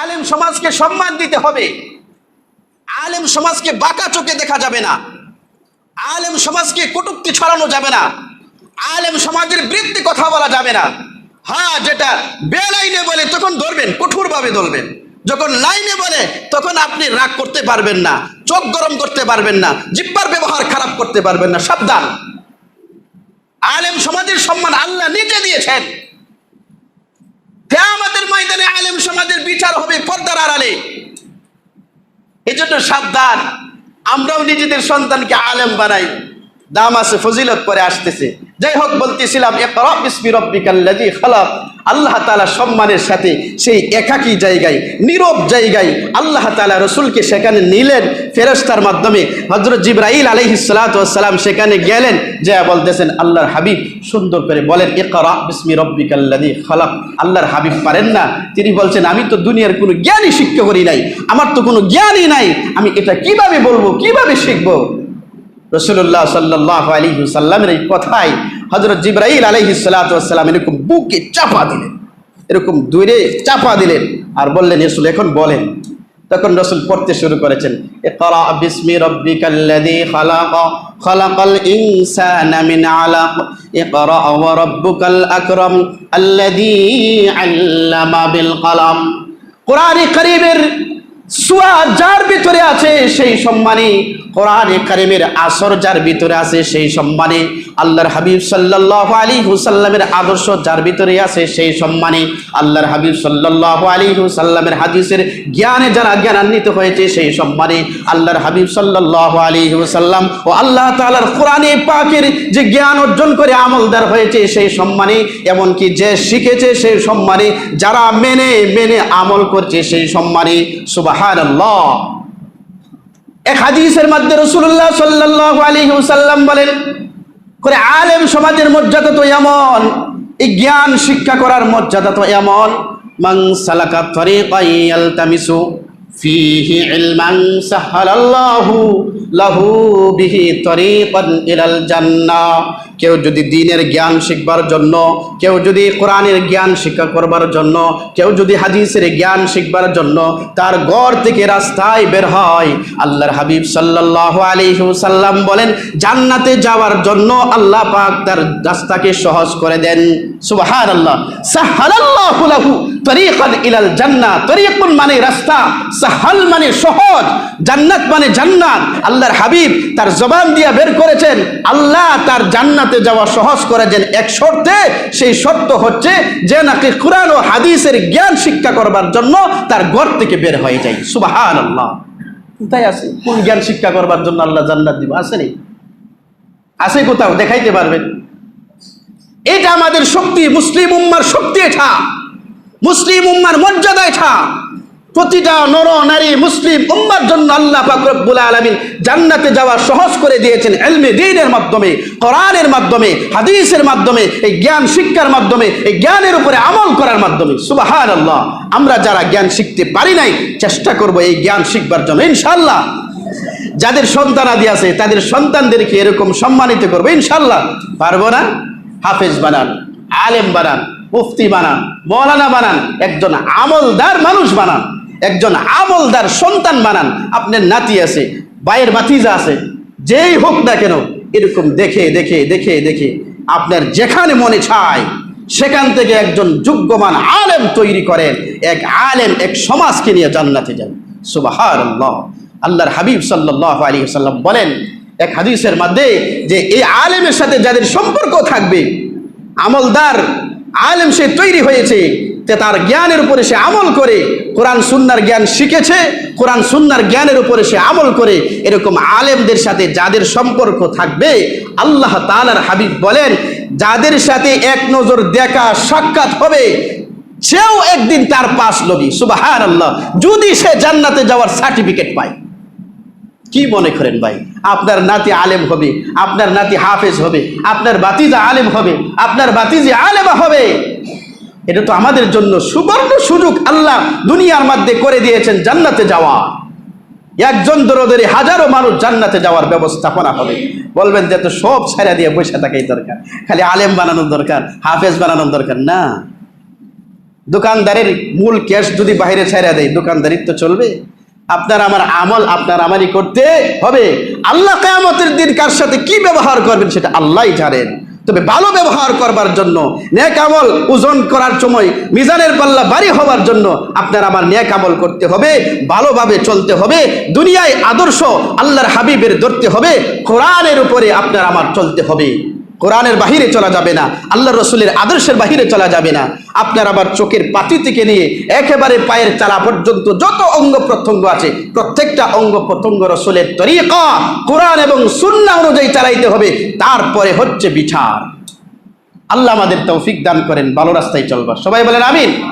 আলেম সমাজকে সম্মান দিতে হবে। আলেম সমাজকে বাঁকা চোখে দেখা যাবে না। আলেম সমাজকে কটূক্তি ছড়ানো যাবে না। আলেম সমাজের বিরুদ্ধে কথা বলা যাবে না। হ্যাঁ, যেটা বেলাইনে বলে তখন ধরবেন, কঠোরভাবে ধরবেন। যখন লাইনে বলে তখন আপনি রাগ করতে পারবেন না, চোখ গরম করতে পারবেন না, জিহ্বার ব্যবহার খারাপ করতে পারবেন না। সাবধান। আলেম সমাজের সম্মান আল্লাহ নিজে দিয়েছেন। কিয়ামতের ময়দানে আলেম সমাজের বিচার হবে পর্দার আড়ালে। এজন্য সাবধান। আমরাও নিজেদের সন্তানকে আলেম বানাই, দাম আছে, ফজিলত করে আসতেছে। যাই হোক, বলতেছিলাম ইকরা বিসমি রাব্বিকাল্লাযী খালাক। আল্লাহ তাআলা সম্মানের সাথে সেই একাকী জায়গায়, নীরব জায়গায় আল্লাহ তাআলা রাসূলকে সেখানে নিলেন ফেরেশতার মাধ্যমে। হযরত জিবরাইল আলাইহিস সালাতু ওয়াস সালাম সেখানে গেলেন, যা বলতেছেন আল্লাহর হাবিব সুন্দর করে বলেন ইকরা বিসমি রাব্বিকাল্লাযী খালাক। আল্লাহর হাবিব পারেন না, তিনি বলছেন আমি তো দুনিয়ার কোনো জ্ঞানই শিক্ষা করি নাই, আমার তো কোনো জ্ঞানই নাই, আমি এটা কিভাবে বলবো, কিভাবে শিখবো? রাসূলুল্লাহ সাল্লাল্লাহু আলাইহি ওয়াসাল্লামের এই কথাই হযরত জিবরাইল আলাইহিস সালাতু ওয়াস সালাম এরকম বুকে চাপা দিলেন, এরকম দূরে চাপা দিলেন আর বললেন রাসূল এখন বলেন। তখন রাসূল পড়তে শুরু করেছেন ইকরা বিসমি রাব্বিকাল্লাযী খালাক খালাকাল ইনসানা মিন আলাক ইকরা ওয়া রাব্বুকাল আকরাম আল্লাযী আল্লামা বিল কলম। কোরআনে কারীমের সূরা যার ভিতরে আছে সেই সম্মানী, কোরআনে কারীমের আসর যার ভিতরে আছে সেই সম্মানী, আল্লাহর হাবিব সাল্লাল্লাহু আলাইহি ওয়াসাল্লামের আদর্শ যার ভিতরে আছে সেই সম্মানী, আল্লাহর হাবিব সাল্লাল্লাহু আলাইহি ওয়াসাল্লামের হাদিসের জ্ঞানে যারা জ্ঞানান্বিত হয়েছে সেই সম্মানী, আল্লাহর হাবিব সাল্লাল্লাহু আলাইহি ওয়াসাল্লাম ও আল্লাহ তাআলার কোরআনে পাকের যে জ্ঞান অর্জন করে আমলদার হয়েছে সেই সম্মানী, এমনকি যে শিখেছে সেই সম্মানী, যারা মেনে মেনে আমল করছে সেই সম্মানী। সুবহানাল্লাহ। এক হাদিসের মধ্যে রাসূলুল্লাহ সাল্লাল্লাহু আলাইহি ওয়াসাল্লাম বলেন করে আলেম সমাজের মর্যাদা তো এমন, এই জ্ঞান শিক্ষা করার মর্যাদা তো এমন, মান সালাকা তরিকান ইয়ালতামিসু ফীহি ইলমান সাহালাল্লাহু লাহু বিহি তরিকান ইলাল জান্নাহ। কেউ যদি দ্বীনের জ্ঞান শিখবার জন্য, কেউ যদি কোরআনের জ্ঞান শিক্ষা করবার জন্য, কেউ যদি হাদিসের জ্ঞান শিখবার জন্য তার ঘর থেকে রাস্তায় বের হয়, আল্লাহর হাবিব সাল্লাল্লাহু আলাইহি ওয়াসাল্লাম বলেন জান্নাতে যাওয়ার জন্য আল্লাহ পাক তার রাস্তাকে সহজ করে দেন। সুবহানাল্লাহ। সাহালাল্লাহু লাহু তরিকান ইলাল জান্নাহ। তরিকুন মানে রাস্তা, সাহাল মানে সহজ, জান্নাত মানে জান্নাত। আল্লাহর হাবিব তার জবান দিয়ে বের করেছেন আল্লাহ তার জান্নাতে যাওয়া সহজ করে দেন এক শর্তে, সেই শর্ত হচ্ছে যে নাকি কোরআন ও হাদিসের জ্ঞান শিক্ষা করবার জন্য তার ঘর থেকে বের হয়ে যায়। সুবহানাল্লাহ। কোথায় আছে কোন জ্ঞান শিক্ষা করবার জন্য আল্লাহ জান্নাত দিব? আসেনি? আছে কোথাও? দেখাইতে পারবেন? এটা আমাদের শক্তি, মুসলিম উম্মার শক্তি, এটা মুসলিম উম্মার মর্যাদা, এটা প্রতিটা নর নারী মুসলিম উম্মার জন্য আল্লাহ পাক রব্বুল আলামিন জান্নাতে যাওয়া সহজ করে দিয়েছেন ইলমে দ্বীনের মাধ্যমে, কোরআনের মাধ্যমে, হাদিসের মাধ্যমে, এই জ্ঞান শিক্ষার মাধ্যমে, এই জ্ঞানের উপরে আমল করার মাধ্যমে। সুবহানাল্লাহ। আমরা যারা জ্ঞান শিখতে পারি নাই চেষ্টা করব এই জ্ঞান শিখবার জন্য ইনশাআল্লাহ। যাদের সন্তানাদি আছে তাদের সন্তানদেরকে এরকম সম্মানিত করব ইনশাআল্লাহ। পারবো না? হাফেজ বানান, আলেম বানান, মুফতি বানান, মৌলানা বানান, একজন আমলদার মানুষ বানান, একজন আমলদার সন্তান বানান। আপনার নাতি আছে, ভাইয়ের ভাতিজা আছে, যেই হোক না কেন এরকম দেখে দেখে দেখে দেখে আপনার যেখানে মনে চায় সেখান থেকে একজন যোগ্যমান আলেম তৈরি করেন। এক আলেম এক সমাজকে নিয়ে জান্নাতে যান। সুবহানাল্লাহ। আল্লাহর হাবিব সাল্লাল্লাহু আলাইহি ওয়াসাল্লাম বলেন এক হাদিসের মধ্যে যে এই আলেমের সাথে যাদের সম্পর্ক থাকবে, আমলদার আলেম সে তৈরি হয়েছে, তার জ্ঞানের উপরে সে আমল করে, কোরআন সুন্নাহর জ্ঞান শিখেছে, কোরআন সুন্নাহর জ্ঞানের উপরে সে আমল করে, এরকম আলেমদের সাথে যাদের সম্পর্ক থাকবে আল্লাহ তাআলার হাবিব বলেন যাদের সাথে এক নজর দেখা সাক্ষাৎ হবে সেও একদিন তার পাশ লবি। সুবহানাল্লাহ। যদি সে জান্নাতে যাওয়ার সার্টিফিকেট পায়। কি মনে করেন ভাই? আপনার নাতি আলেম হবে, আপনার নাতি হাফেজ হবে, আপনার ভাতিজা আলেম হবে, আপনার ভাতিজি আলেমা হবে। এটা তো আমাদের জন্য সুবর্ণ সুযোগ আল্লাহ দুনিয়ার মধ্যে করে দিয়েছেন জান্নাতে যাওয়া। একজন দরদরে হাজারো মানুষ জান্নাতে যাওয়ার ব্যবস্থাপনা হবে। বলবেন যে তো সব ছেড়ে দিয়ে বসে থাকাই দরকার, খালি আলেম বানানোর দরকার, হাফেজ বানানোর দরকার না। দোকানদারের মূল ক্যাশ যদি বাইরে ছেড়ে দেয়, দোকানদারিত্ব চলবে? আপনার আমার আমল আপনার আমারই করতে হবে। আল্লাহ কিয়ামতের দিন কার সাথে কি ব্যবহার করবেন সেটা আল্লাহই জানেন। তবে ভালো ব্যবহার করবার জন্য, নেক আমল ওজন করার সময় মিজানের পাল্লা ভারী হওয়ার জন্য আপনার আমার নেক আমল করতে হবে, ভালোভাবে চলতে হবে, দুনিয়ায় আদর্শ আল্লাহর হাবিবের ধরতে হবে, কোরআনের উপরে আপনার আমার চলতে হবে। কোরআনের বাহিরে চলা যাবে না, আল্লাহ রসুলের আদর্শের বাহিরে চলা যাবে না। আপনার আবার চোখের পাতি থেকে নিয়ে একেবারে পায়ের চালা পর্যন্ত যত অঙ্গ প্রত্যঙ্গ আছে, প্রত্যেকটা অঙ্গ প্রত্যঙ্গ রসুলের তরিকা কোরআন এবং সুন্নাহ অনুযায়ী চালাইতে হবে। তারপরে হচ্ছে বিচার। আল্লাহ আমাদের তৌফিক দান করেন ভালো রাস্তায় চলবার। সবাই বলেন আমিন।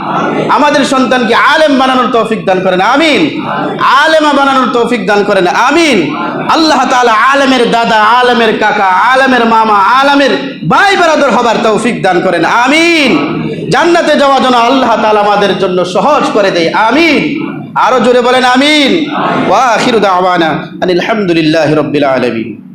আমাদের সন্তানকে আলেম বানানোর তৌফিক দান করেন আমিন। আলেমা বানানোর তৌফিক দান করেন আমিন। আল্লাহ তাআলা আলেমের দাদা, আলেমের কাকা, আলেমের মামা, আলেমের ভাই বেরাদর হবার তৌফিক দান করেন আমিন। জান্নাতে যাওয়ার জন্য আল্লাহ তাআলা আমাদের জন্য সহজ করে দেয় আমিন। আরো জোরে বলেন আমিন। ওয়া আখিরু দাওয়ানা আনিল হামদুলিল্লাহি রাব্বিল আলামিন।